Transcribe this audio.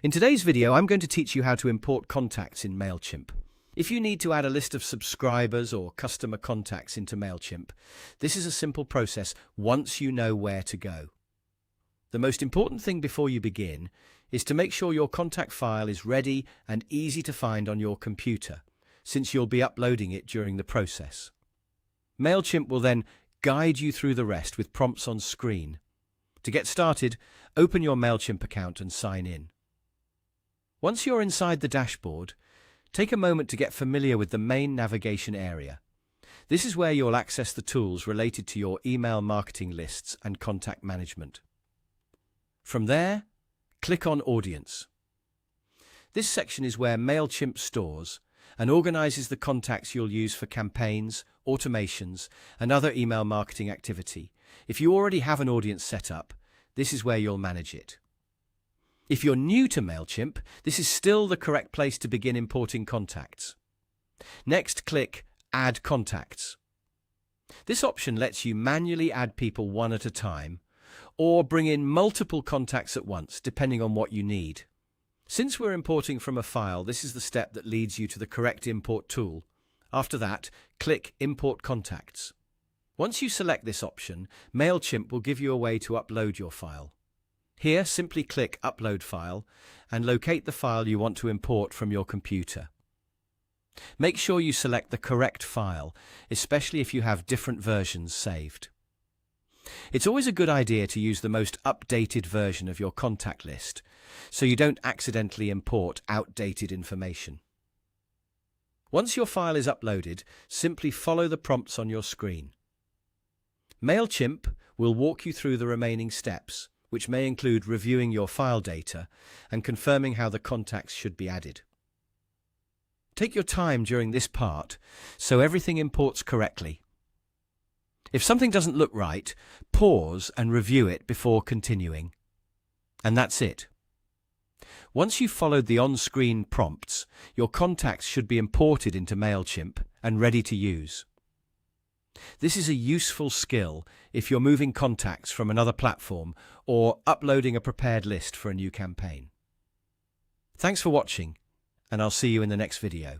In today's video, I'm going to teach you how to import contacts in MailChimp. If you need to add a list of subscribers or customer contacts into MailChimp, this is a simple process once you know where to go. The most important thing before you begin is to make sure your contact file is ready and easy to find on your computer, since you'll be uploading it during the process. MailChimp will then guide you through the rest with prompts on screen. To get started, open your MailChimp account and sign in. Once you're inside the dashboard, take a moment to get familiar with the main navigation area. This is where you'll access the tools related to your email marketing lists and contact management. From there, click on Audience. This section is where MailChimp stores and organizes the contacts you'll use for campaigns, automations, and other email marketing activity. If you already have an audience set up, this is where you'll manage it. If you're new to MailChimp, this is still the correct place to begin importing contacts. Next, click Add Contacts. This option lets you manually add people one at a time, or bring in multiple contacts at once, depending on what you need. Since we're importing from a file, this is the step that leads you to the correct import tool. After that, click Import Contacts. Once you select this option, MailChimp will give you a way to upload your file. Here, simply click Upload File and locate the file you want to import from your computer. Make sure you select the correct file, especially if you have different versions saved. It's always a good idea to use the most updated version of your contact list, so you don't accidentally import outdated information. Once your file is uploaded, simply follow the prompts on your screen. MailChimp will walk you through the remaining steps, which may include reviewing your file data and confirming how the contacts should be added. Take your time during this part so everything imports correctly. If something doesn't look right, pause and review it before continuing. And that's it. Once you've followed the on-screen prompts, your contacts should be imported into MailChimp and ready to use. This is a useful skill if you're moving contacts from another platform or uploading a prepared list for a new campaign. Thanks for watching, and I'll see you in the next video.